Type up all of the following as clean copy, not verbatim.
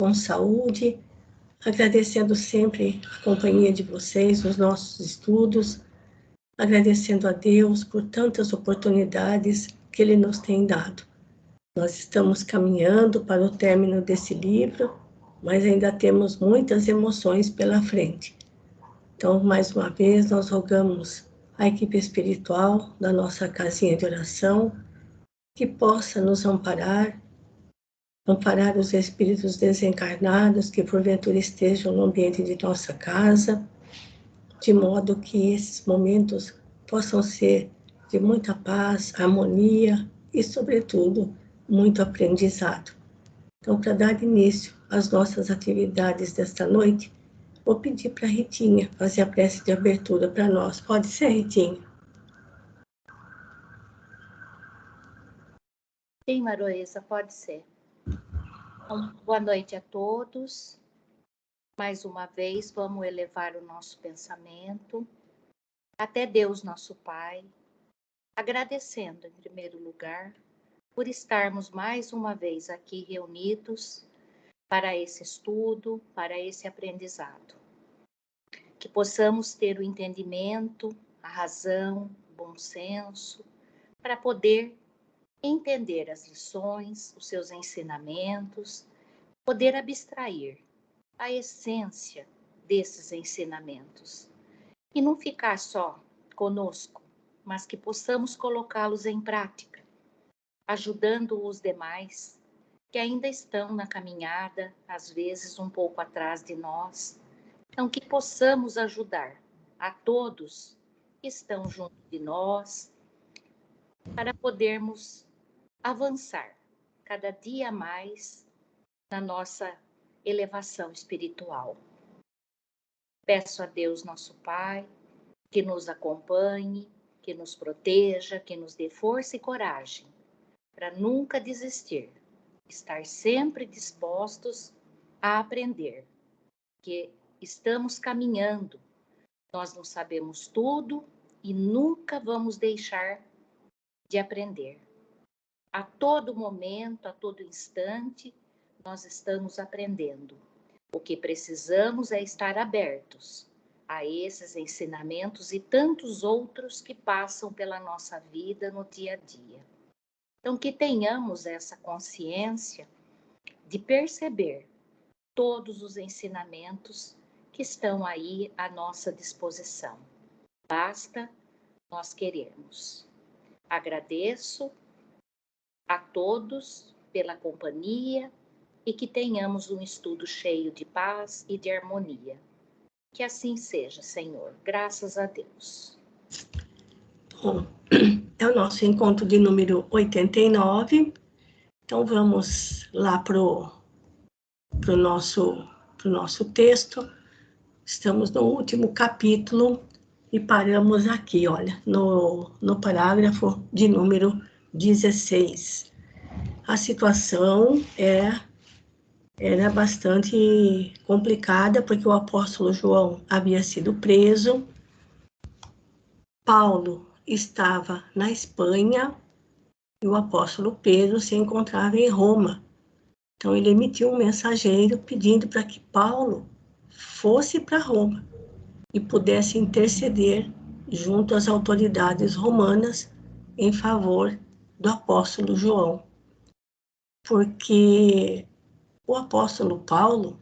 com saúde, agradecendo sempre a companhia de vocês, os nossos estudos, agradecendo a Deus por tantas oportunidades que Ele nos tem dado. Nós estamos caminhando para o término desse livro, mas ainda temos muitas emoções pela frente. Então, mais uma vez, nós rogamos à equipe espiritual da nossa casinha de oração que possa nos amparar os espíritos desencarnados que porventura estejam no ambiente de nossa casa, de modo que esses momentos possam ser de muita paz, harmonia e, sobretudo, muito aprendizado. Então, para dar início às nossas atividades desta noite, vou pedir para a Ritinha fazer a prece de abertura para nós. Pode ser, Ritinha? Sim, Maroesa, pode ser. Então, boa noite a todos. Mais uma vez, vamos elevar o nosso pensamento até Deus, nosso Pai, agradecendo, em primeiro lugar, por estarmos mais uma vez aqui reunidos para esse estudo, para esse aprendizado. Que possamos ter o entendimento, a razão, o bom senso, para poder entender as lições, os seus ensinamentos, poder abstrair a essência desses ensinamentos e não ficar só conosco, mas que possamos colocá-los em prática, ajudando os demais que ainda estão na caminhada, às vezes um pouco atrás de nós. Então, que possamos ajudar a todos que estão junto de nós para podermos avançar cada dia mais na nossa elevação espiritual. Peço a Deus, nosso Pai, que nos acompanhe, que nos proteja, que nos dê força e coragem para nunca desistir, estar sempre dispostos a aprender, que estamos caminhando, nós não sabemos tudo e nunca vamos deixar de aprender. A todo momento, a todo instante, nós estamos aprendendo. O que precisamos é estar abertos a esses ensinamentos e tantos outros que passam pela nossa vida no dia a dia. Então, que tenhamos essa consciência de perceber todos os ensinamentos que estão aí à nossa disposição. Basta nós querermos. Agradeço a todos pela companhia e que tenhamos um estudo cheio de paz e de harmonia. Que assim seja, Senhor. Graças a Deus. Bom, é o nosso encontro de número 89. Então, vamos lá para o nosso texto. Estamos no último capítulo e paramos aqui, olha, no parágrafo de número 16. A situação era bastante complicada, porque o apóstolo João havia sido preso, Paulo estava na Espanha e o apóstolo Pedro se encontrava em Roma. Então, ele emitiu um mensageiro pedindo para que Paulo fosse para Roma e pudesse interceder junto às autoridades romanas em favor do apóstolo João. Porque o apóstolo Paulo,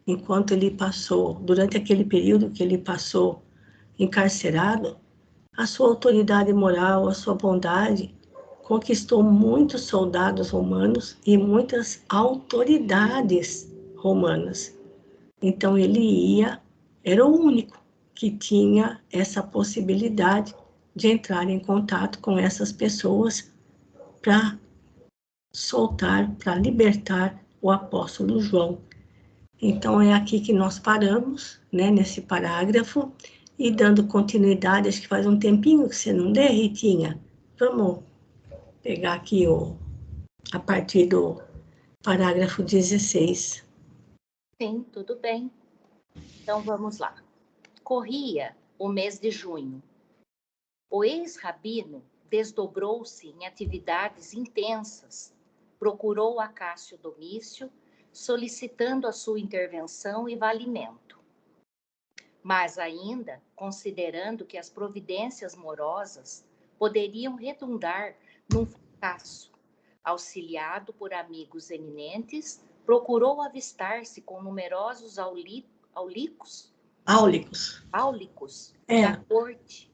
enquanto ele passou, durante aquele período que ele passou encarcerado, a sua autoridade moral, a sua bondade, conquistou muitos soldados romanos e muitas autoridades romanas. Então ele era o único que tinha essa possibilidade de entrar em contato com essas pessoas para soltar, para libertar o apóstolo João. Então é aqui que nós paramos, né, nesse parágrafo, e dando continuidade, acho que faz um tempinho que você não dê, Ritinha. Vamos pegar aqui a partir do parágrafo 16. Sim, tudo bem. Então vamos lá. Corria o mês de junho. O ex-rabino desdobrou-se em atividades intensas. Procurou Acácio Domício, solicitando a sua intervenção e valimento. Mas ainda considerando que as providências morosas poderiam redundar num fracasso, auxiliado por amigos eminentes, procurou avistar-se com numerosos áulicos da corte.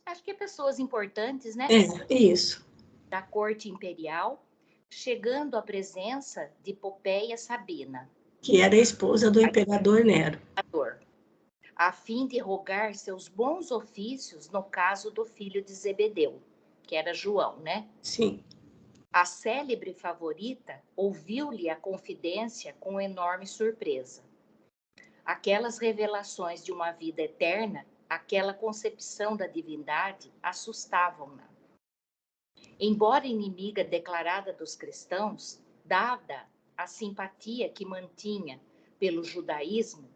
Acho que pessoas importantes, né? Isso. Da corte imperial, chegando à presença de Popeia Sabina, que era a esposa do imperador Nero, a fim de rogar seus bons ofícios no caso do filho de Zebedeu, que era João, né? Sim. A célebre favorita ouviu-lhe a confidência com enorme surpresa. Aquelas revelações de uma vida eterna, aquela concepção da divindade, assustavam-na. Embora inimiga declarada dos cristãos, dada a simpatia que mantinha pelo judaísmo,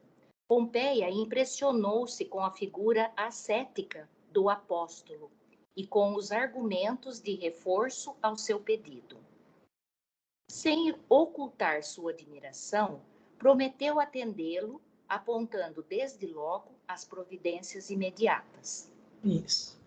Pompeia impressionou-se com a figura ascética do apóstolo e com os argumentos de reforço ao seu pedido. Sem ocultar sua admiração, prometeu atendê-lo, apontando desde logo as providências imediatas. Isso.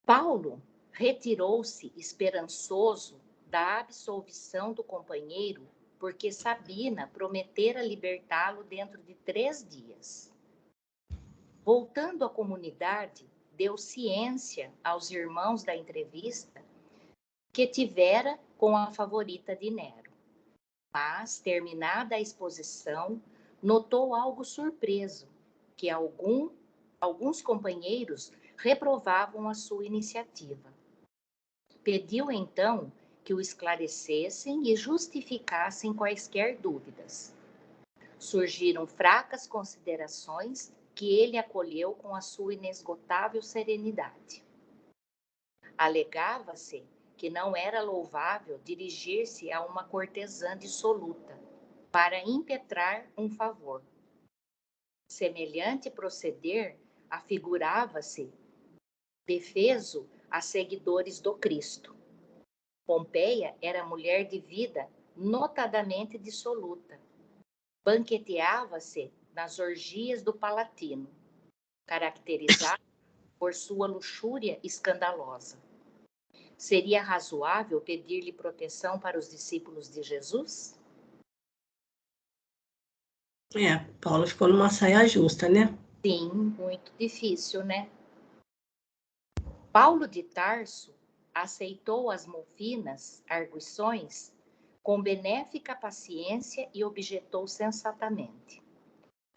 Paulo retirou-se esperançoso da absolvição do companheiro, porque Sabina prometera libertá-lo dentro de 3 dias. Voltando à comunidade, deu ciência aos irmãos da entrevista que tivera com a favorita de Nero. Mas, terminada a exposição, notou algo surpreso, que alguns companheiros reprovavam a sua iniciativa. Pediu então que o esclarecessem e justificassem quaisquer dúvidas. Surgiram fracas considerações que ele acolheu com a sua inesgotável serenidade. Alegava-se que não era louvável dirigir-se a uma cortesã dissoluta para impetrar um favor. Semelhante proceder afigurava-se defeso a seguidores do Cristo. Pompeia era mulher de vida notadamente dissoluta. Banqueteava-se nas orgias do Palatino, caracterizada por sua luxúria escandalosa. Seria razoável pedir-lhe proteção para os discípulos de Jesus? Paulo ficou numa saia justa, né? Sim, muito difícil, né? Paulo de Tarso aceitou as mofinas arguições com benéfica paciência e objetou sensatamente: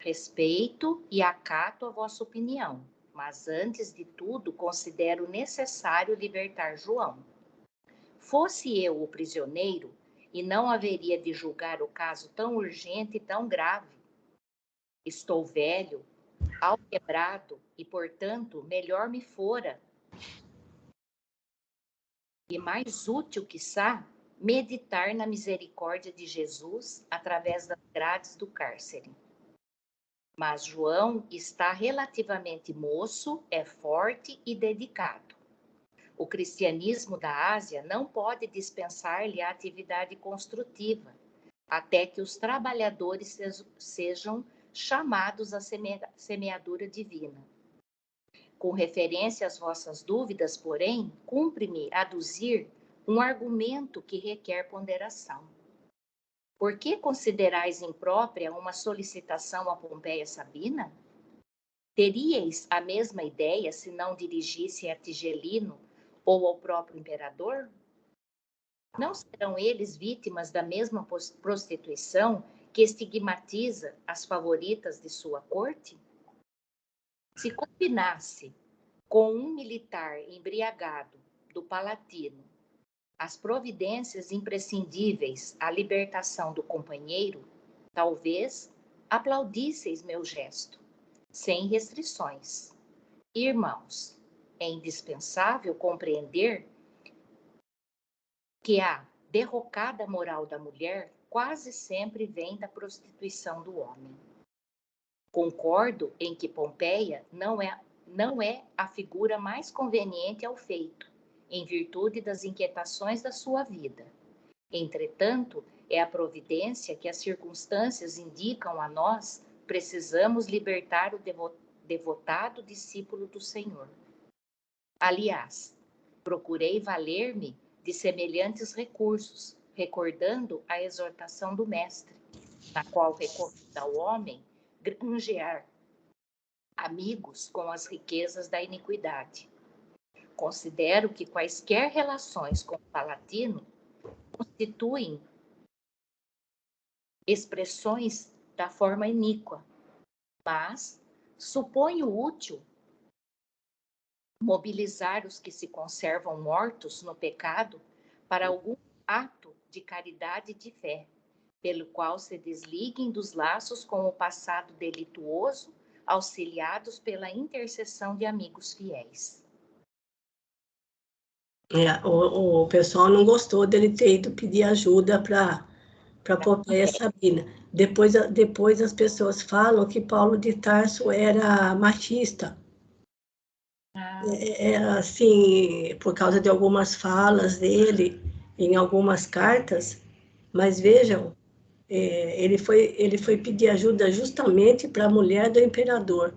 respeito e acato a vossa opinião, mas antes de tudo considero necessário libertar João. Fosse eu o prisioneiro, e não haveria de julgar o caso tão urgente e tão grave. Estou velho, alquebrado, e, portanto, melhor me fora, e mais útil, quiçá, meditar na misericórdia de Jesus através das grades do cárcere. Mas João está relativamente moço, é forte e dedicado. O cristianismo da Ásia não pode dispensar-lhe a atividade construtiva, até que os trabalhadores sejam chamados à semeadura divina. Com referência às vossas dúvidas, porém, cumpre-me aduzir um argumento que requer ponderação. Por que considerais imprópria uma solicitação a Pompeia Sabina? Teríeis a mesma ideia se não dirigisse a Tigelino ou ao próprio imperador? Não serão eles vítimas da mesma prostituição que estigmatiza as favoritas de sua corte? Se combinasse com um militar embriagado do Palatino as providências imprescindíveis à libertação do companheiro, talvez aplaudisseis meu gesto, sem restrições. Irmãos, é indispensável compreender que a derrocada moral da mulher quase sempre vem da prostituição do homem. Concordo em que Pompeia não é a figura mais conveniente ao feito, em virtude das inquietações da sua vida. Entretanto, é a providência que as circunstâncias indicam a nós, precisamos libertar o devotado discípulo do Senhor. Aliás, procurei valer-me de semelhantes recursos, recordando a exortação do Mestre, na qual recomenda ao homem granjear amigos com as riquezas da iniquidade. Considero que quaisquer relações com o Palatino constituem expressões da forma iníqua, mas suponho útil mobilizar os que se conservam mortos no pecado para algum ato de caridade e de fé, pelo qual se desliguem dos laços com o passado delituoso, auxiliados pela intercessão de amigos fiéis. O pessoal não gostou dele ter ido pedir ajuda para Popéia Sabina. Depois as pessoas falam que Paulo de Tarso era machista. Assim, por causa de algumas falas dele em algumas cartas, mas vejam, ele foi pedir ajuda justamente para a mulher do imperador.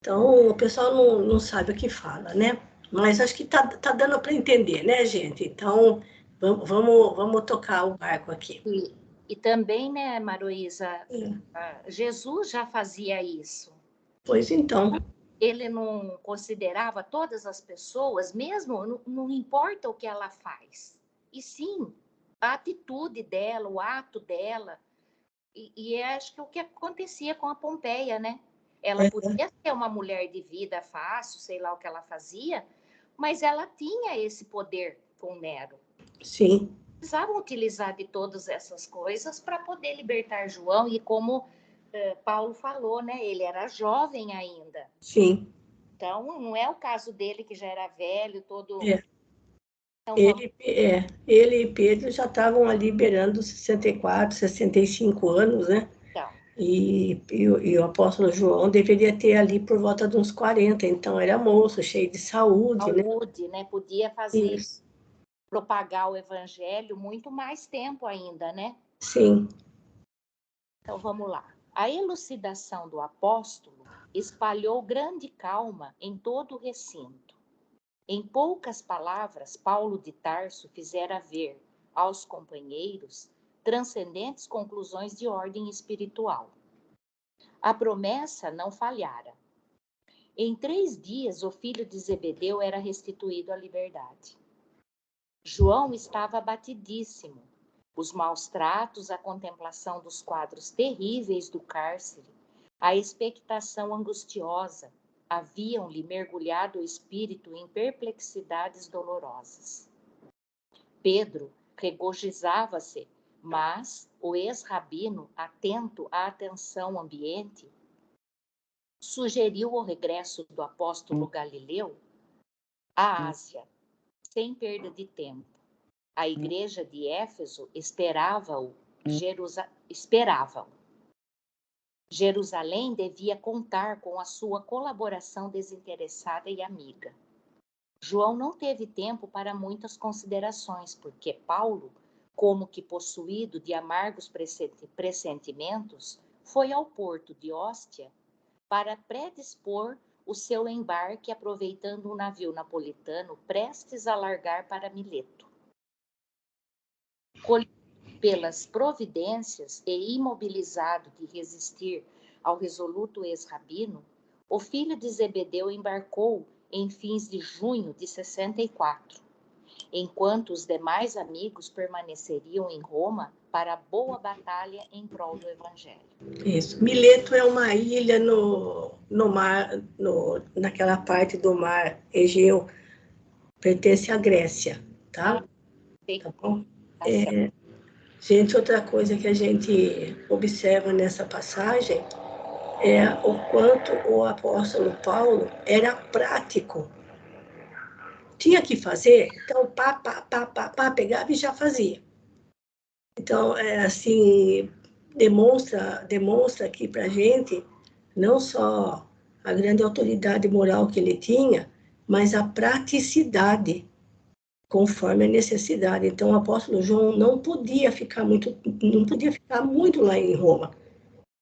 Então, o pessoal não sabe o que fala, né? Mas acho que tá dando para entender, né, gente? Então, vamos tocar o barco aqui. E também, né, Maroísa, Jesus já fazia isso. Pois então. Ele não considerava todas as pessoas, mesmo não importa o que ela faz, e sim a atitude dela, o ato dela. E acho que o que acontecia com a Pompeia, né? Ela podia ser uma mulher de vida fácil, sei lá o que ela fazia, mas ela tinha esse poder com Nero. Sim. Precisavam utilizar de todas essas coisas para poder libertar João, e como Paulo falou, né? Ele era jovem ainda. Sim. Então, não é o caso dele, que já era velho, todo... Então, ele e Pedro já estavam ali beirando 64, 65 anos, né? Então. E o apóstolo João deveria ter ali por volta de uns 40, então era moço, cheio de saúde, né? Podia fazer... Isso. Propagar o evangelho muito mais tempo ainda, né? Sim. Então, vamos lá. A elucidação do apóstolo espalhou grande calma em todo o recinto. Em poucas palavras, Paulo de Tarso fizera ver aos companheiros transcendentes conclusões de ordem espiritual. A promessa não falhara. Em 3 dias, o filho de Zebedeu era restituído à liberdade. João estava abatidíssimo. Os maus tratos, a contemplação dos quadros terríveis do cárcere, a expectação angustiosa, haviam-lhe mergulhado o espírito em perplexidades dolorosas. Pedro regozijava-se, mas o ex-rabino, atento à atenção ambiente, sugeriu o regresso do apóstolo Galileu à Ásia, sem perda de tempo. A igreja de Éfeso esperava-o. Jerusalém devia contar com a sua colaboração desinteressada e amiga. João não teve tempo para muitas considerações, porque Paulo, como que possuído de amargos pressentimentos, foi ao porto de Óstia para predispor o seu embarque, aproveitando um navio napolitano prestes a largar para Mileto. Colhido pelas providências e imobilizado de resistir ao resoluto ex-rabino, o filho de Zebedeu embarcou em fins de junho de 64, enquanto os demais amigos permaneceriam em Roma para a boa batalha em prol do Evangelho. Isso. Mileto é uma ilha no mar, naquela parte do mar Egeu, pertence à Grécia, tá? Tá bom? Gente, outra coisa que a gente observa nessa passagem é o quanto o apóstolo Paulo era prático. Tinha que fazer, então pegava e já fazia. Então, assim, demonstra aqui para a gente não só a grande autoridade moral que ele tinha, mas a praticidade conforme a necessidade. Então, o apóstolo João não podia ficar muito lá em Roma,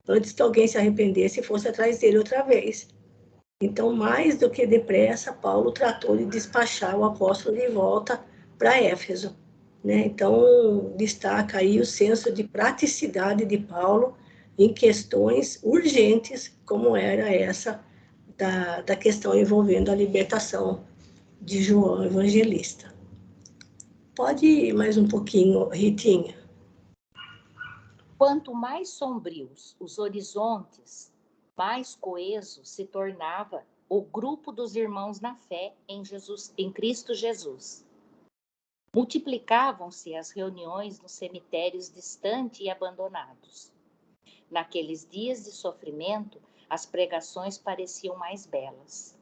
antes que alguém se arrependesse e fosse atrás dele outra vez. Então, mais do que depressa, Paulo tratou de despachar o apóstolo de volta para Éfeso, né? Então, destaca aí o senso de praticidade de Paulo em questões urgentes, como era essa da questão envolvendo a libertação de João Evangelista. Pode ir mais um pouquinho, Ritinha. Quanto mais sombrios os horizontes, mais coeso se tornava o grupo dos irmãos na fé em Cristo Jesus. Multiplicavam-se as reuniões nos cemitérios distantes e abandonados. Naqueles dias de sofrimento, as pregações pareciam mais belas.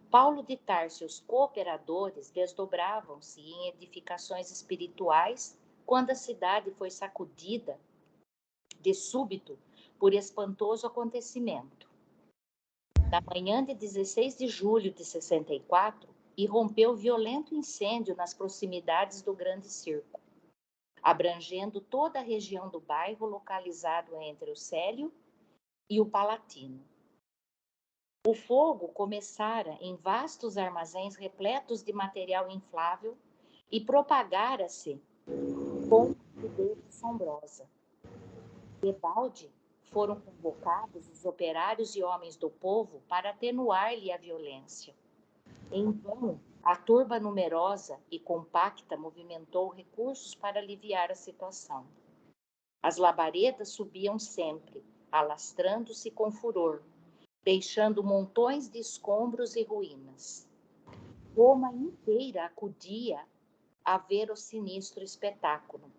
Paulo de Tarso e os cooperadores desdobravam-se em edificações espirituais quando a cidade foi sacudida de súbito por espantoso acontecimento. Na manhã de 16 de julho de 64, irrompeu violento incêndio nas proximidades do Grande Circo, abrangendo toda a região do bairro localizado entre o Célio e o Palatino. O fogo começara em vastos armazéns repletos de material inflável e propagara-se com rapidez assombrosa. Debalde foram convocados os operários e homens do povo para atenuar-lhe a violência. Em vão, a turba numerosa e compacta movimentou recursos para aliviar a situação. As labaredas subiam sempre, alastrando-se com furor, deixando montões de escombros e ruínas. Roma inteira acudia a ver o sinistro espetáculo.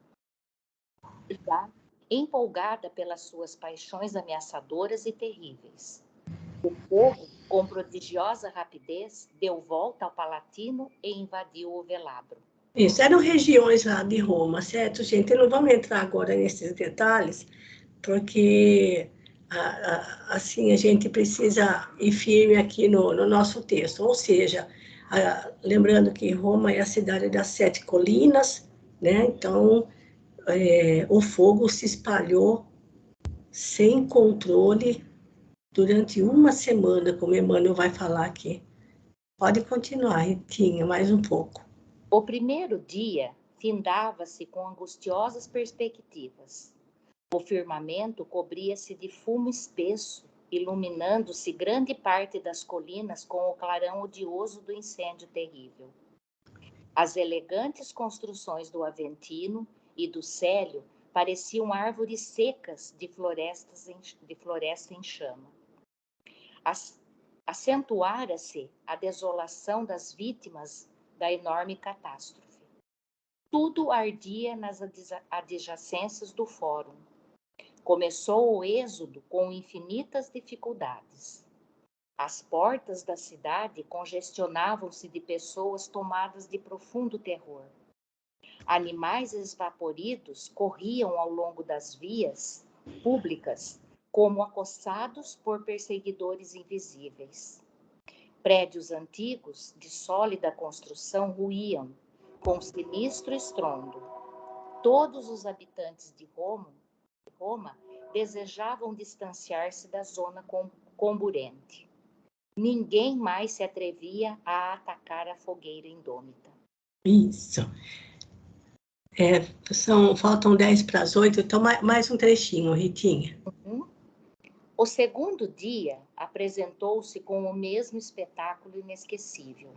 Empolgada pelas suas paixões ameaçadoras e terríveis. O povo, com prodigiosa rapidez, deu volta ao Palatino e invadiu o Velabro. Isso, eram regiões lá de Roma, certo, gente? Não vamos entrar agora nesses detalhes, porque assim a gente precisa ir firme aqui no nosso texto. Ou seja, lembrando que Roma é a cidade das 7 colinas, né? Então, o fogo se espalhou sem controle durante uma semana, como Emmanuel vai falar aqui. Pode continuar, Ritinha, mais um pouco. O primeiro dia findava-se com angustiosas perspectivas. O firmamento cobria-se de fumo espesso, iluminando-se grande parte das colinas com o clarão odioso do incêndio terrível. As elegantes construções do Aventino e do Célio pareciam árvores secas de floresta em chama. Acentuara-se a desolação das vítimas da enorme catástrofe. Tudo ardia nas adjacências do fórum. Começou o êxodo com infinitas dificuldades. As portas da cidade congestionavam-se de pessoas tomadas de profundo terror. Animais esvaporidos corriam ao longo das vias públicas, como acossados por perseguidores invisíveis. Prédios antigos, de sólida construção, ruíam, com sinistro estrondo. Todos os habitantes de Roma desejavam distanciar-se da zona comburente. Ninguém mais se atrevia a atacar a fogueira indômita. Isso. Faltam 10 para as 8, então mais um trechinho, Ritinha. O segundo dia apresentou-se com o mesmo espetáculo inesquecível.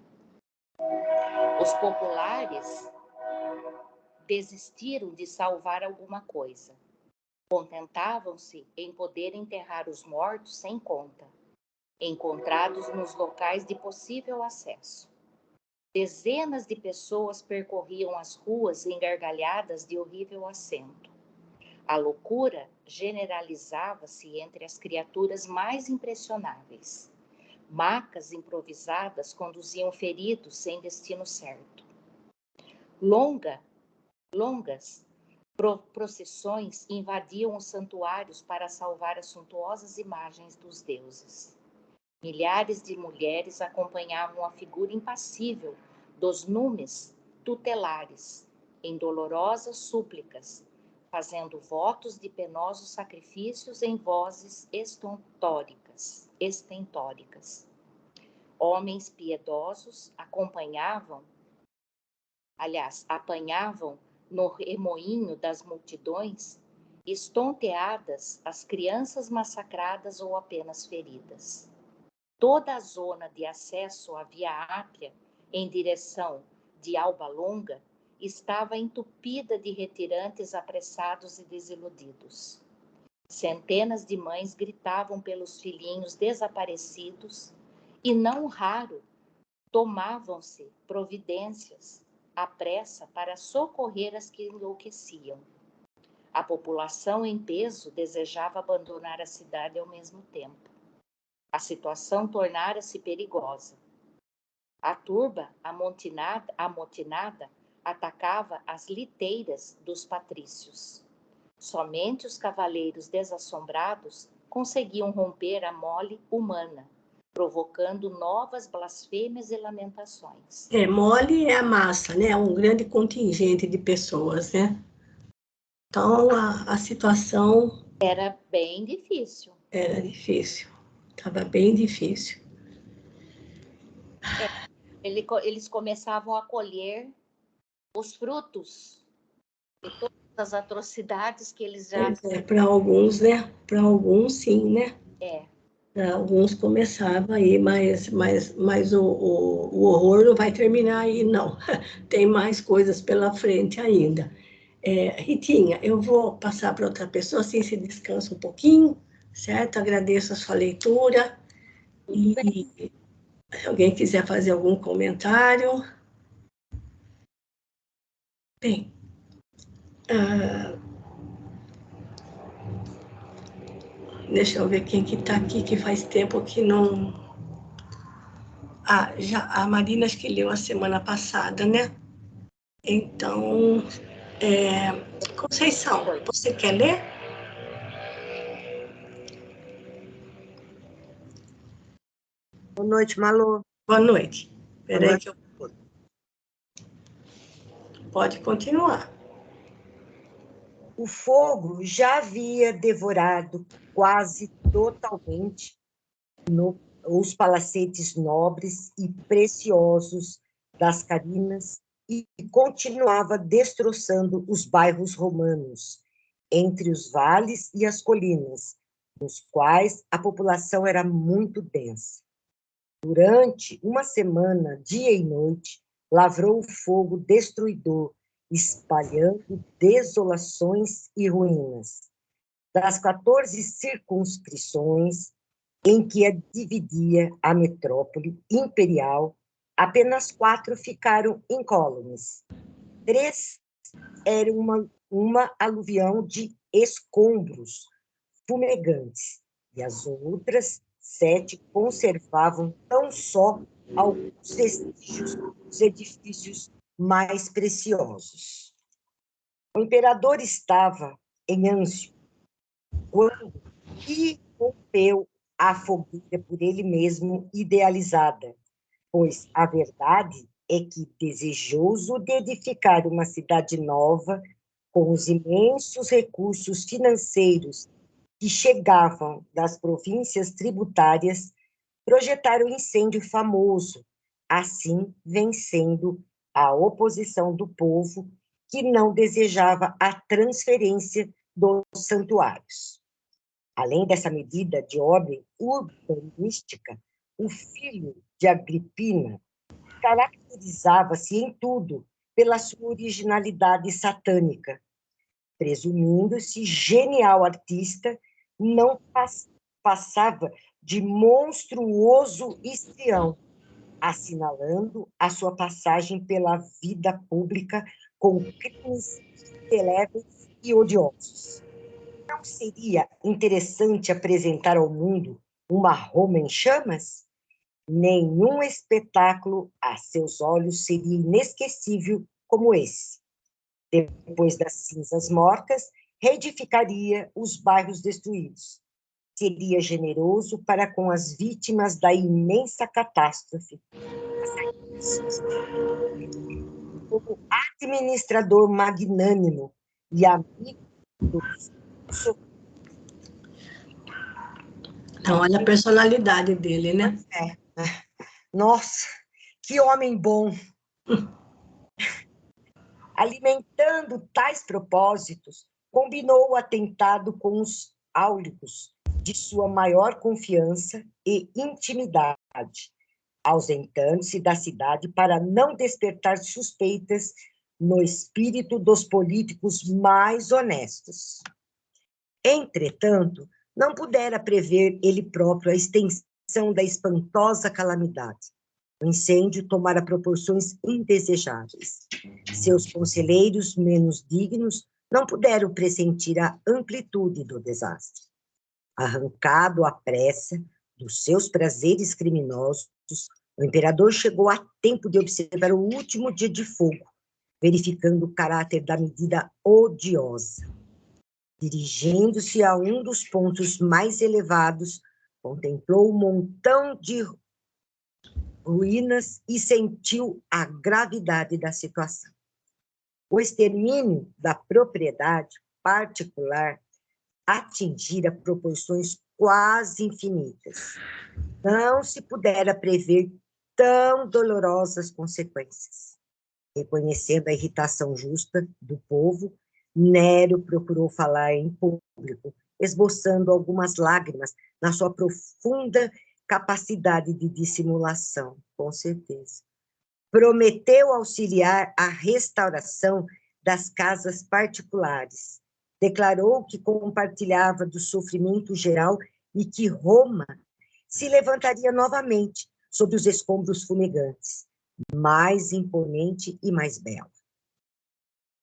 Os populares desistiram de salvar alguma coisa. Contentavam-se em poder enterrar os mortos sem conta, encontrados nos locais de possível acesso. Dezenas de pessoas percorriam as ruas engargalhadas de horrível acento. A loucura generalizava-se entre as criaturas mais impressionáveis. Macas improvisadas conduziam feridos sem destino certo. Longas procissões invadiam os santuários para salvar as suntuosas imagens dos deuses. Milhares de mulheres acompanhavam a figura impassível dos numes tutelares, em dolorosas súplicas, fazendo votos de penosos sacrifícios em vozes estentóricas. Homens piedosos apanhavam no remoinho das multidões, estonteadas as crianças massacradas ou apenas feridas. Toda a zona de acesso à Via Ápia, em direção de Alba Longa, estava entupida de retirantes apressados e desiludidos. Centenas de mães gritavam pelos filhinhos desaparecidos e, não raro, tomavam-se providências à pressa para socorrer as que enlouqueciam. A população em peso desejava abandonar a cidade ao mesmo tempo. A situação tornara-se perigosa. A turba amotinada atacava as liteiras dos patrícios. Somente os cavaleiros desassombrados conseguiam romper a mole humana, provocando novas blasfêmias e lamentações. Mole é a massa, né? Um grande contingente de pessoas, né? Então, a situação... Era bem difícil. Era difícil. Estava bem difícil. Eles começavam a colher os frutos de todas as atrocidades que eles já... Para alguns, né? Para alguns, sim, né? Para alguns começava aí, mas o horror não vai terminar aí, não. Tem mais coisas pela frente ainda. Ritinha, eu vou passar para outra pessoa, assim se descansa um pouquinho, certo? Agradeço a sua leitura. E se alguém quiser fazer algum comentário. Bem, deixa eu ver quem que está aqui, que faz tempo que não... já a Marina acho que leu a semana passada, né? Então, Conceição, você quer ler? Boa noite, Malu. Boa noite. Espera aí que eu... Boa noite. Pode continuar. O fogo já havia devorado quase totalmente os palacetes nobres e preciosos das Carinas e continuava destroçando os bairros romanos, entre os vales e as colinas, nos quais a população era muito densa. Durante uma semana, dia e noite, lavrou o fogo destruidor, espalhando desolações e ruínas. Das 14 circunscrições em que a dividia a metrópole imperial, apenas 4 ficaram incólumes. 3 eram uma aluvião de escombros fumegantes, e as outras 7 conservavam tão só alguns vestígios dos edifícios mais preciosos. O imperador estava em ânsia quando irrompeu a fogueira por ele mesmo idealizada, pois a verdade é que, desejoso de edificar uma cidade nova, com os imensos recursos financeiros que chegavam das províncias tributárias, projetaram um incêndio famoso, assim vencendo a oposição do povo, que não desejava a transferência dos santuários. Além dessa medida de ordem urbanística, o filho de Agripina caracterizava-se em tudo pela sua originalidade satânica. Presumindo-se genial artista, não passava de monstruoso espião, assinalando a sua passagem pela vida pública com crimes indeléveis e odiosos. Não seria interessante apresentar ao mundo uma Roma em chamas? Nenhum espetáculo a seus olhos seria inesquecível como esse. Depois das cinzas mortas, reedificaria os bairros destruídos. Seria generoso para com as vítimas da imensa catástrofe. como administrador magnânimo e amigo dos sofridos. Então, olha a personalidade dele, né? Nossa, que homem bom! Alimentando tais propósitos, combinou o atentado com os áulicos de sua maior confiança e intimidade, ausentando-se da cidade para não despertar suspeitas no espírito dos políticos mais honestos. Entretanto, não pudera prever ele próprio a extensão da espantosa calamidade. O incêndio tomara proporções indesejáveis. Seus conselheiros menos dignos não puderam pressentir a amplitude do desastre. Arrancado à pressa dos seus prazeres criminosos, o imperador chegou a tempo de observar o último dia de fogo, verificando o caráter da medida odiosa. Dirigindo-se a um dos pontos mais elevados, contemplou um montão de ruínas e sentiu a gravidade da situação. O extermínio da propriedade particular atingira proporções quase infinitas. Não se pudera prever tão dolorosas consequências. Reconhecendo a irritação justa do povo, Nero procurou falar em público, esboçando algumas lágrimas na sua profunda capacidade de dissimulação, com certeza. Prometeu auxiliar a restauração das casas particulares. Declarou que compartilhava do sofrimento geral e que Roma se levantaria novamente sobre os escombros fumegantes, mais imponente e mais bela.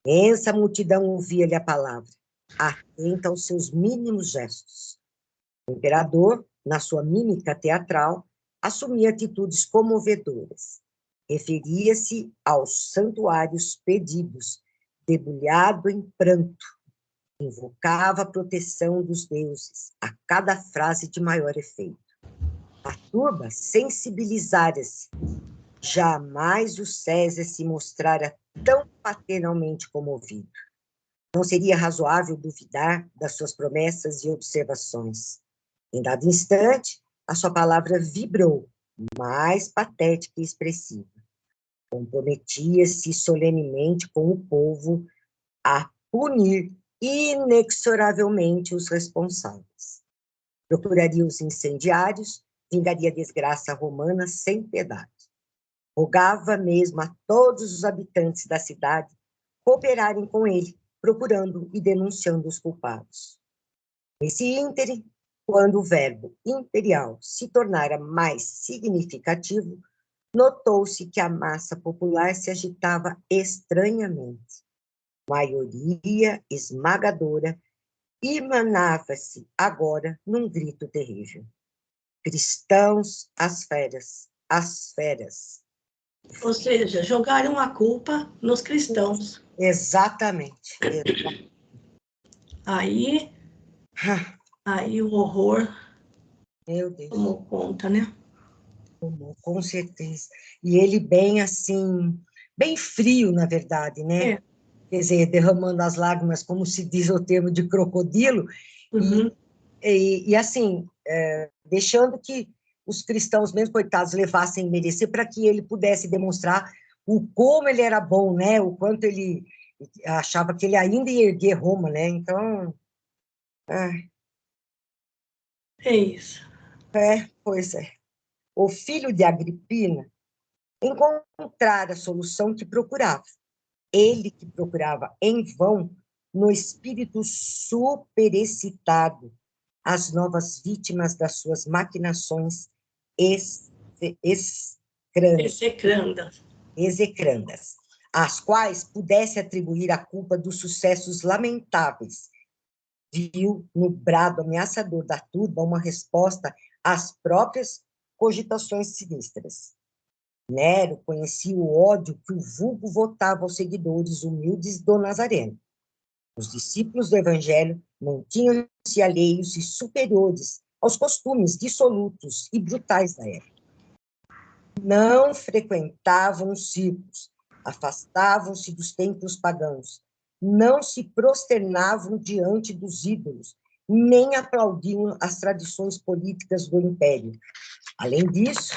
Imensa multidão ouvia-lhe a palavra, atenta aos seus mínimos gestos. O imperador, na sua mímica teatral, assumia atitudes comovedoras. Referia-se aos santuários pedidos, debulhado em pranto. Invocava a proteção dos deuses, a cada frase de maior efeito. A turba sensibilizara-se. Jamais o César se mostrara tão paternalmente comovido. Não seria razoável duvidar das suas promessas e observações. Em dado instante, a sua palavra vibrou, mais patética e expressiva. Comprometia-se solenemente com o povo a punir inexoravelmente os responsáveis. Procuraria os incendiários, vingaria a desgraça romana sem piedade. Rogava mesmo a todos os habitantes da cidade cooperarem com ele, procurando e denunciando os culpados. Nesse ínterim, quando o verbo imperial se tornara mais significativo, notou-se que a massa popular se agitava estranhamente. Maioria esmagadora emanava-se agora num grito terrível. Cristãos, as feras, as feras. Ou seja, jogaram a culpa nos cristãos. Exatamente. Aí o horror Meu Deus. tomou conta, né? Com certeza. E ele bem assim, bem frio, na verdade, né? É. Quer dizer, derramando as lágrimas, como se diz o termo de crocodilo, Uhum. e assim, deixando que os cristãos, mesmo coitados, levassem merecer para que ele pudesse demonstrar o como ele era bom, né? O quanto ele achava que ele ainda ia erguer Roma, né? Então, É isso. pois é. O filho de Agripina encontrara a solução que procurava. Ele que procurava em vão, no espírito superexcitado, as novas vítimas das suas maquinações execrandas, às quais pudesse atribuir a culpa dos sucessos lamentáveis. Viu no brado ameaçador da turba uma resposta às próprias cogitações sinistras. Nero conhecia o ódio que o vulgo votava aos seguidores humildes do Nazareno. Os discípulos do Evangelho mantinham-se alheios e superiores aos costumes dissolutos e brutais da época. Não frequentavam os circos, afastavam-se dos templos pagãos, não se prosternavam diante dos ídolos, nem aplaudiam as tradições políticas do império. Além disso,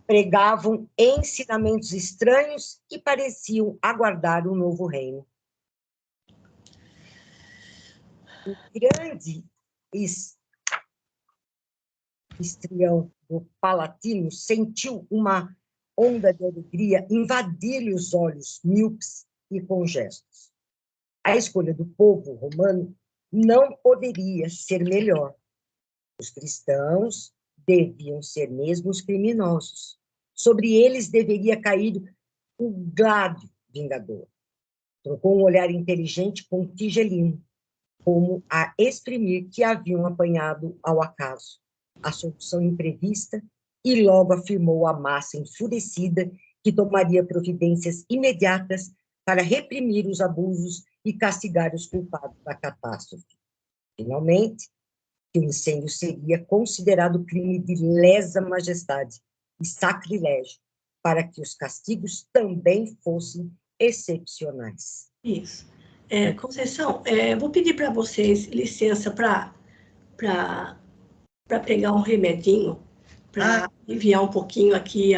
pregavam ensinamentos estranhos que pareciam aguardar um novo reino. O grande histrião do Palatino sentiu uma onda de alegria invadir-lhe os olhos míopes e congestos. A escolha do povo romano não poderia ser melhor. Os cristãos deviam ser mesmo os criminosos. Sobre eles deveria cair o gado vingador. Trocou um olhar inteligente com Tigelino, como a exprimir que haviam apanhado ao acaso a solução imprevista, e logo afirmou à massa enfurecida que tomaria providências imediatas para reprimir os abusos e castigar os culpados da catástrofe. Finalmente, que o incêndio seria considerado crime de lesa majestade e sacrilégio, para que os castigos também fossem excepcionais. Isso. Conceição, vou pedir para vocês licença para pegar um remedinho, para aliviar um pouquinho aqui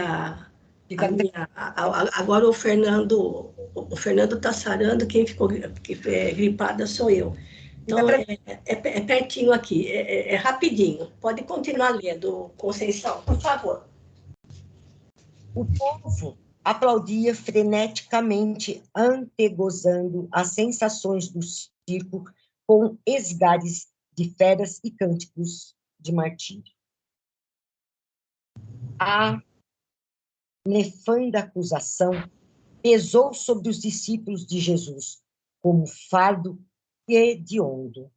agora o Fernando está sarando, quem ficou gripada sou eu. Então, é pertinho aqui, é rapidinho. Pode continuar lendo, Conceição, por favor. O povo aplaudia freneticamente, antegozando as sensações do circo com esgares de feras e cânticos de martírio. A nefanda acusação pesou sobre os discípulos de Jesus como fardo hediondo.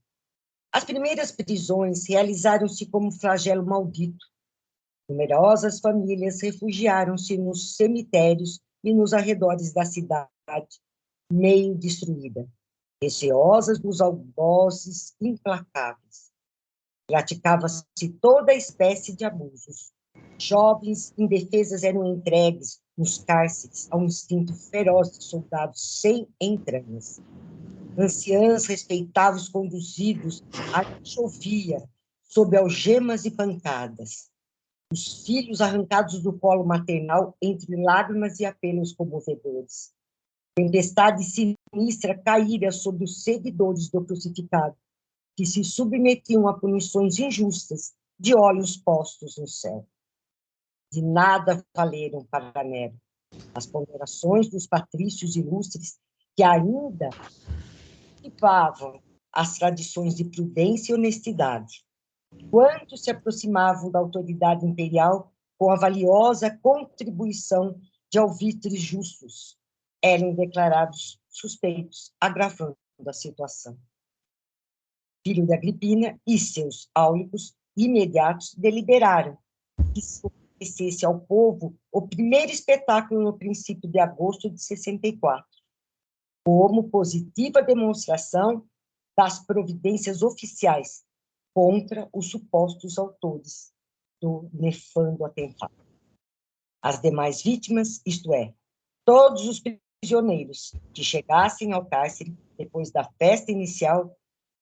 As primeiras prisões realizaram-se como flagelo maldito. Numerosas famílias refugiaram-se nos cemitérios e nos arredores da cidade, meio destruída, receosas dos algozes implacáveis. Praticava-se toda espécie de abusos. Jovens indefesas eram entregues nos cárceres ao instinto feroz de soldados sem entranhas. Anciãs respeitáveis conduzidos à chovia, sob algemas e pancadas. Os filhos arrancados do colo maternal entre lágrimas e apelos comovedores. Tempestade sinistra caíra sobre os seguidores do crucificado, que se submetiam a punições injustas de olhos postos no céu. De nada valeram para Nero as ponderações dos patrícios ilustres que ainda cultivavam as tradições de prudência e honestidade. Quanto se aproximavam da autoridade imperial com a valiosa contribuição de alvitres justos, eram declarados suspeitos, agravando a situação. Filho de Agripina e seus áulicos imediatos deliberaram que se oferecesse ao povo o primeiro espetáculo no princípio de agosto de 64, como positiva demonstração das providências oficiais contra os supostos autores do nefando atentado. As demais vítimas, isto é, todos os prisioneiros que chegassem ao cárcere depois da festa inicial,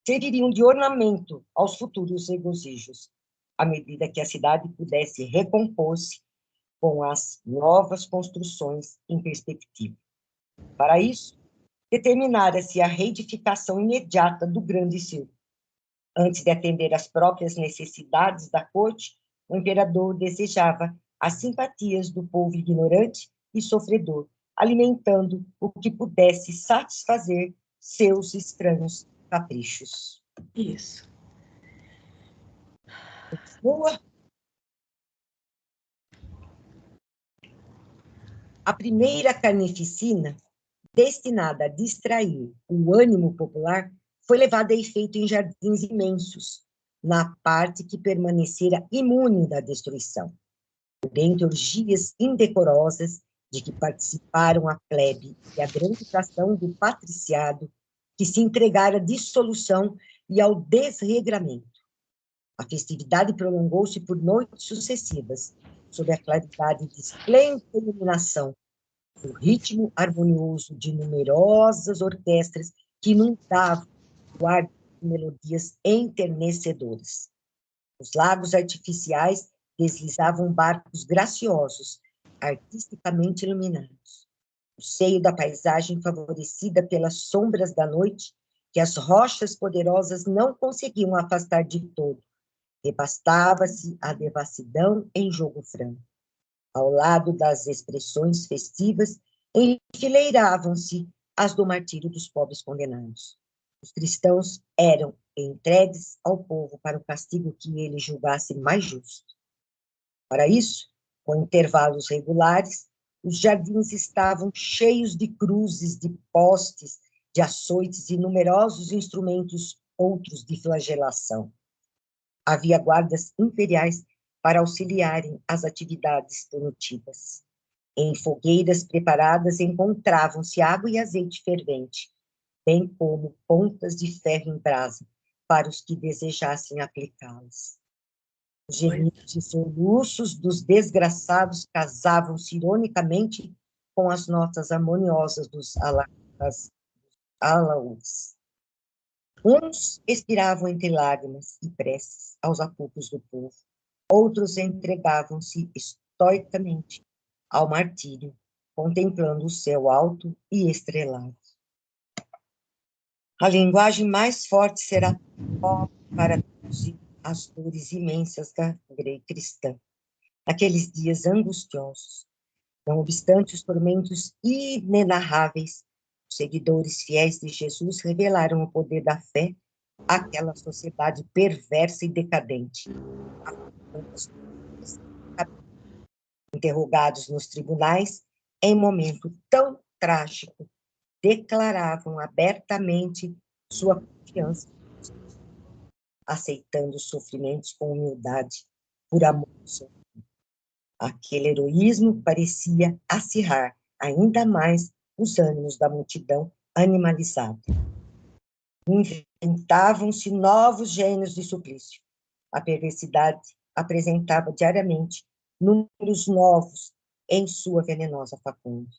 serviriam de ornamento aos futuros regozijos, à medida que a cidade pudesse recompor-se com as novas construções em perspectiva. Para isso, determinara-se a reedificação imediata do grande circo. Antes de atender às próprias necessidades da corte, o imperador desejava as simpatias do povo ignorante e sofredor, alimentando o que pudesse satisfazer seus estranhos caprichos. Isso. Boa. A primeira carnificina, destinada a distrair o ânimo popular, foi levada a efeito em jardins imensos, na parte que permanecera imune da destruição. Dentre orgias indecorosas de que participaram a plebe e a grande fração do patriciado, que se entregara à dissolução e ao desregramento. A festividade prolongou-se por noites sucessivas, sob a claridade de esplêndida iluminação, o ritmo harmonioso de numerosas orquestras que inundavam o ar de melodias enternecedoras. Os lagos artificiais deslizavam barcos graciosos, artisticamente iluminados. O seio da paisagem favorecida pelas sombras da noite, que as rochas poderosas não conseguiam afastar de todo, rebastava-se a devassidão em jogo franco. Ao lado das expressões festivas, enfileiravam-se as do martírio dos pobres condenados. Os cristãos eram entregues ao povo para o castigo que ele julgasse mais justo. Para isso, com intervalos regulares, os jardins estavam cheios de cruzes, de postes, de açoites e numerosos instrumentos outros de flagelação. Havia guardas imperiais para auxiliarem as atividades punitivas. Em fogueiras preparadas encontravam-se água e azeite fervente, bem como pontas de ferro em brasa, para os que desejassem aplicá-las. Os gemidos e soluços dos desgraçados casavam-se ironicamente com as notas harmoniosas dos alaúdes. Uns expiravam entre lágrimas e preces aos apupos do povo, outros entregavam-se estoicamente ao martírio, contemplando o céu alto e estrelado. A linguagem mais forte será para traduzir as dores imensas da grei cristã, naqueles dias angustiosos. Não obstante os tormentos inenarráveis, os seguidores fiéis de Jesus revelaram o poder da fé àquela sociedade perversa e decadente. Interrogados nos tribunais, em momento tão trágico, declaravam abertamente sua confiança, aceitando os sofrimentos com humildade, por amor ao seu filho. Aquele heroísmo parecia acirrar ainda mais os ânimos da multidão animalizada. Inventavam-se novos gênios de suplício. A perversidade apresentava diariamente números novos em sua venenosa facunda.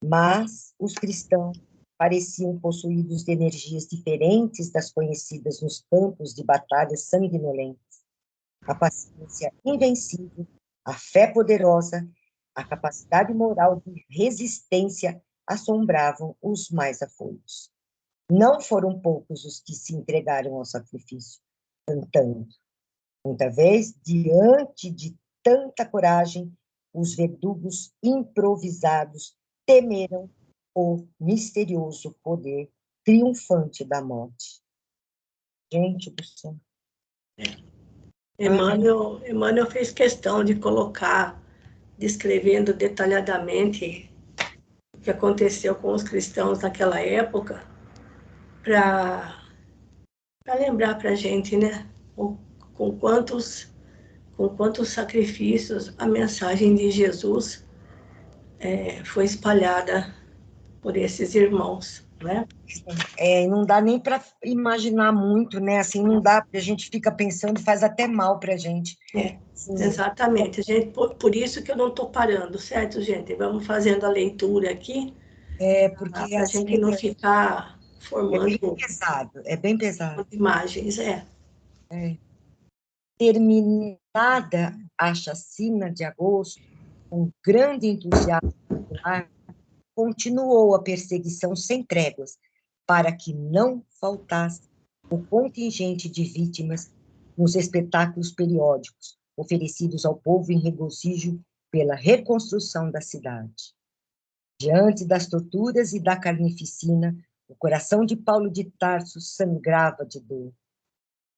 Mas os cristãos pareciam possuídos de energias diferentes das conhecidas nos campos de batalhas sanguinolentas. A paciência invencível, a fé poderosa, a capacidade moral de resistência assombravam os mais afoitos. Não foram poucos os que se entregaram ao sacrifício, cantando. Muita vez, diante de tanta coragem, os verdugos improvisados temeram o misterioso poder triunfante da morte. Gente do céu. Emmanuel fez questão de colocar, descrevendo detalhadamente o que aconteceu com os cristãos naquela época, para lembrar para a gente, né, com quantos sacrifícios a mensagem de Jesus foi espalhada por esses irmãos, né? Não dá nem para imaginar muito, né? Assim, não dá, a gente fica pensando, faz até mal para a gente. Exatamente. Por isso que eu não estou parando, certo, gente? Vamos fazendo a leitura aqui, porque para a gente não ficar formando... É bem pesado. Imagens, Terminada a chacina de agosto, com grande entusiasmo popular, continuou a perseguição sem tréguas, para que não faltasse o contingente de vítimas nos espetáculos periódicos oferecidos ao povo em regozijo pela reconstrução da cidade. Diante das torturas e da carnificina, o coração de Paulo de Tarso sangrava de dor.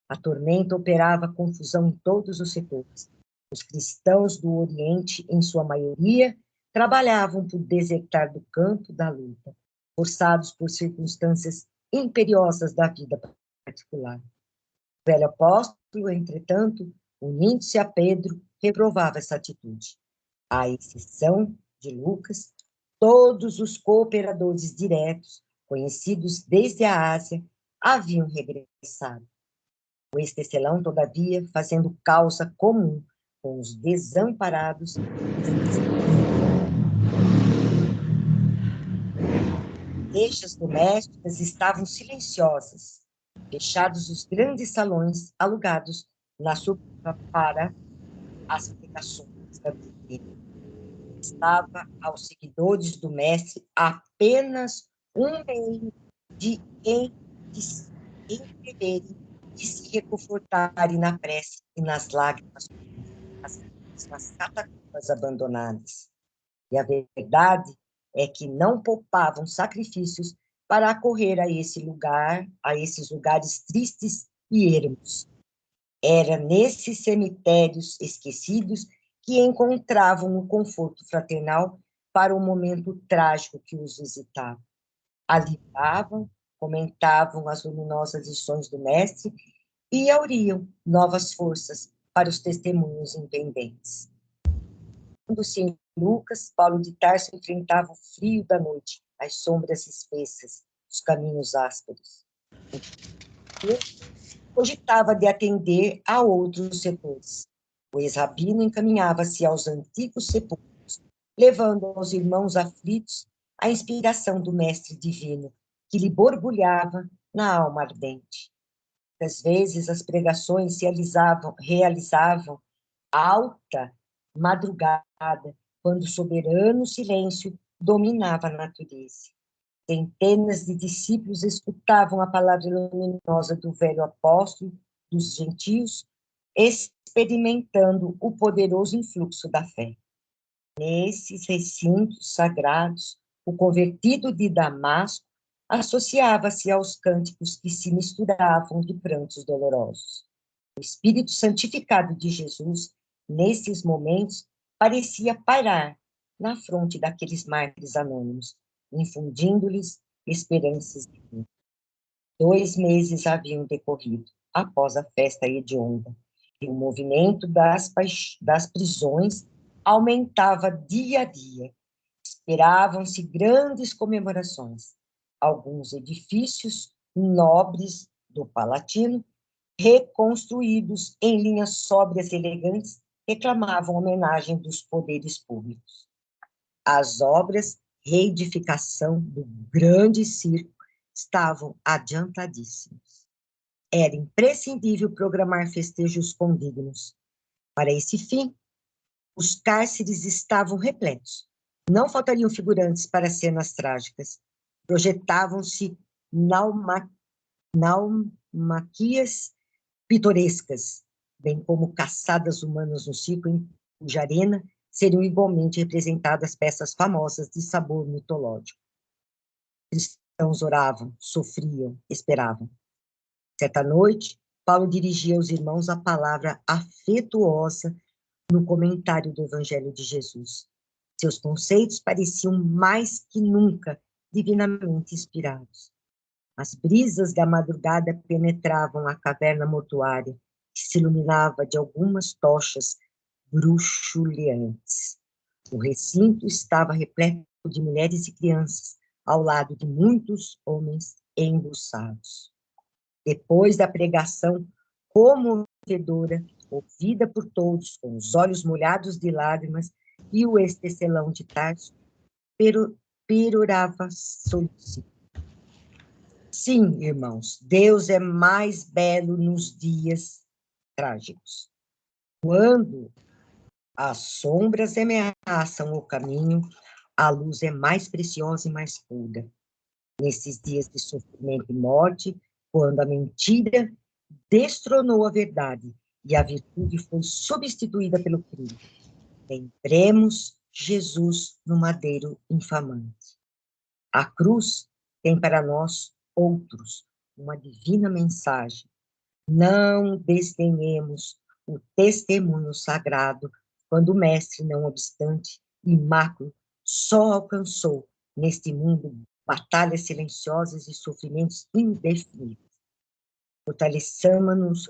A tormenta operava confusão em todos os setores. Os cristãos do Oriente, em sua maioria, trabalhavam por desertar do campo da luta, forçados por circunstâncias imperiosas da vida particular. O velho apóstolo, entretanto, unindo-se a Pedro, reprovava essa atitude. À exceção de Lucas, todos os cooperadores diretos, conhecidos desde a Ásia, haviam regressado. O ex-tecelão, todavia, fazendo causa comum com os desamparados, deixas domésticas estavam silenciosas, fechados os grandes salões alugados na Suprema para as pregações da doutrina. Estava aos seguidores do mestre apenas um meio de se entreverem, de se reconfortarem na prece e nas lágrimas, nas catacumbas abandonadas. E a verdade é que não poupavam sacrifícios para acorrer a esses lugares tristes e ermos. Era nesses cemitérios esquecidos que encontravam o conforto fraternal para o momento trágico que os visitava. Ali estavam, comentavam as luminosas lições do mestre e auriam novas forças para os testemunhos impendentes. Quando-se em Lucas, Paulo de Tarso enfrentava o frio da noite, as sombras espessas, os caminhos ásperos. Cogitava de atender a outros setores. O ex-rabino encaminhava-se aos antigos sepulcros, levando aos irmãos aflitos a inspiração do Mestre Divino, que lhe borbulhava na alma ardente. Às vezes, as pregações se realizavam alta madrugada, quando o soberano silêncio dominava a natureza. Centenas de discípulos escutavam a palavra luminosa do velho apóstolo dos gentios, experimentando o poderoso influxo da fé. Nesses recintos sagrados, o convertido de Damasco associava-se aos cânticos que se misturavam de prantos dolorosos. O Espírito santificado de Jesus, nesses momentos, parecia pairar na fronte daqueles mártires anônimos, infundindo-lhes esperanças de vida. 2 meses haviam decorrido após a festa hedionda, e o movimento das prisões aumentava dia a dia. Esperavam-se grandes comemorações. Alguns edifícios nobres do Palatino, reconstruídos em linhas sóbrias e elegantes, reclamavam homenagem dos poderes públicos. As obras reedificação do grande circo estavam adiantadíssimas. Era imprescindível programar festejos condignos. Para esse fim, os cárceres estavam repletos. Não faltariam figurantes para cenas trágicas. Projetavam-se naumaquias pitorescas, bem como caçadas humanas no circo, em cuja arena seriam igualmente representadas peças famosas de sabor mitológico. Cristãos oravam, sofriam, esperavam. Certa noite, Paulo dirigia aos irmãos a palavra afetuosa no comentário do Evangelho de Jesus. Seus conceitos pareciam mais que nunca divinamente inspirados. As brisas da madrugada penetravam a caverna mortuária, que se iluminava de algumas tochas bruxuleantes. O recinto estava repleto de mulheres e crianças, ao lado de muitos homens embuçados. Depois da pregação comovedora, ouvida por todos, com os olhos molhados de lágrimas, e o ex-tecelão de Tarso perorava solícito. Sim, irmãos, Deus é mais belo nos dias trágicos. Quando as sombras ameaçam o caminho, a luz é mais preciosa e mais pura. Nesses dias de sofrimento e morte, quando a mentira destronou a verdade e a virtude foi substituída pelo crime, lembremos Jesus no madeiro infamante. A cruz tem para nós outros uma divina mensagem. Não desdenhemos o testemunho sagrado, quando o mestre, não obstante, imáculo, só alcançou neste mundo batalhas silenciosas e sofrimentos indefiníveis. Fortaleçamo-nos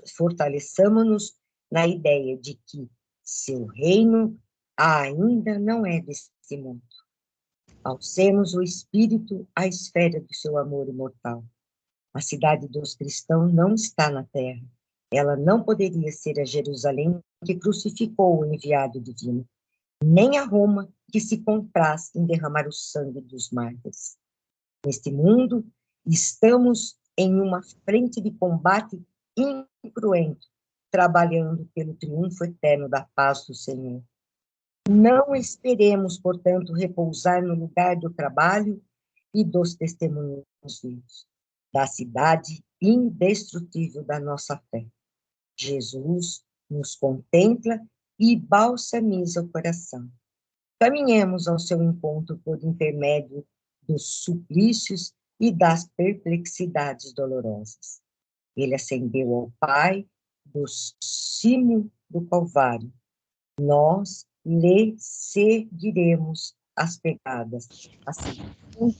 na ideia de que seu reino ainda não é deste mundo. Alcemos o espírito à esfera do seu amor imortal. A cidade dos cristãos não está na terra. Ela não poderia ser a Jerusalém que crucificou o enviado divino, nem a Roma que se compraz em derramar o sangue dos mártires. Neste mundo, estamos em uma frente de combate incruento, trabalhando pelo triunfo eterno da paz do Senhor. Não esperemos, portanto, repousar no lugar do trabalho e dos testemunhos vivos, da cidade indestrutível da nossa fé. Jesus nos contempla e balsamiza o coração. Caminhemos ao seu encontro por intermédio dos suplícios e das perplexidades dolorosas. Ele ascendeu ao Pai do cimo do Calvário. Nós lhe seguiremos as pegadas, assim, com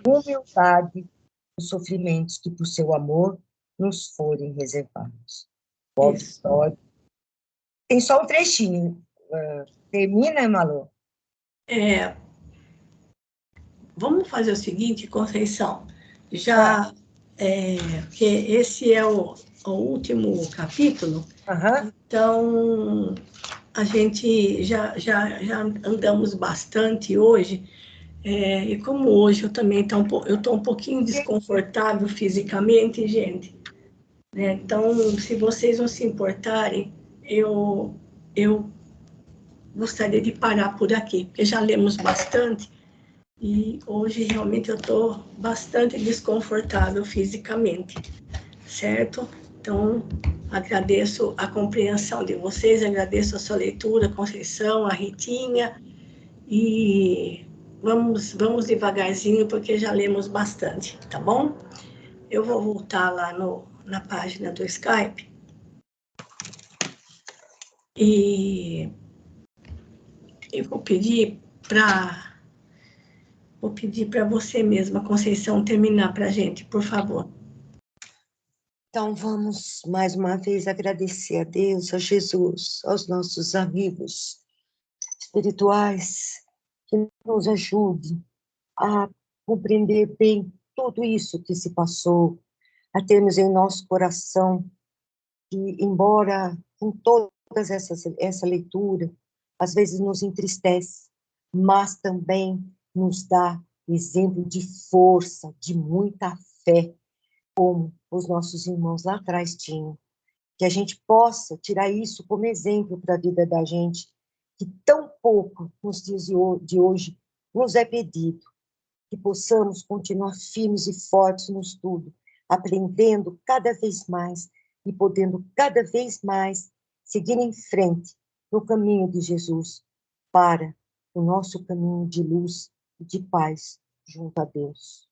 humildade, os sofrimentos que, por seu amor, nos forem reservados. Bob Story. Tem só um trechinho. Termina, Malu? Vamos fazer o seguinte, Conceição. Que esse é o último capítulo. Então, a gente já andamos bastante hoje. E como hoje eu também estou um pouquinho desconfortável fisicamente, gente, né? Então, se vocês não se importarem, eu gostaria de parar por aqui, porque já lemos bastante e hoje realmente eu estou bastante desconfortável fisicamente, certo? Então, agradeço a compreensão de vocês, agradeço a sua leitura, Conceição, a Ritinha, e vamos devagarzinho, porque já lemos bastante, tá bom? Eu vou voltar lá na página do Skype e eu vou pedir para você mesma, Conceição, terminar para a gente, por favor. Então, vamos mais uma vez agradecer a Deus, a Jesus, aos nossos amigos espirituais, que nos ajudem a compreender bem tudo isso que se passou, a termos em nosso coração que, embora com todas essa leitura, às vezes nos entristece, mas também nos dá exemplo de força, de muita fé, como os nossos irmãos lá atrás tinham. Que a gente possa tirar isso como exemplo para a vida da gente, que tão pouco nos dias de hoje nos é pedido, que possamos continuar firmes e fortes no estudo, aprendendo cada vez mais e podendo cada vez mais seguir em frente no caminho de Jesus, para o nosso caminho de luz e de paz junto a Deus.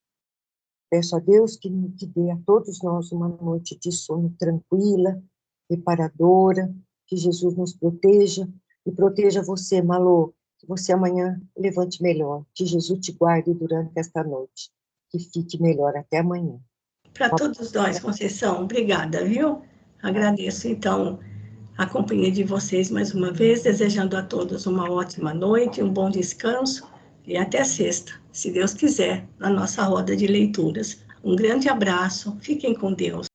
Peço a Deus que dê a todos nós uma noite de sono tranquila, reparadora, que Jesus nos proteja e proteja você, Malô, que você amanhã levante melhor, que Jesus te guarde durante esta noite, que fique melhor até amanhã. Para todos nós, Conceição, obrigada, viu? Agradeço, então, a companhia de vocês mais uma vez, desejando a todos uma ótima noite, um bom descanso e até sexta, se Deus quiser, na nossa roda de leituras. Um grande abraço, fiquem com Deus.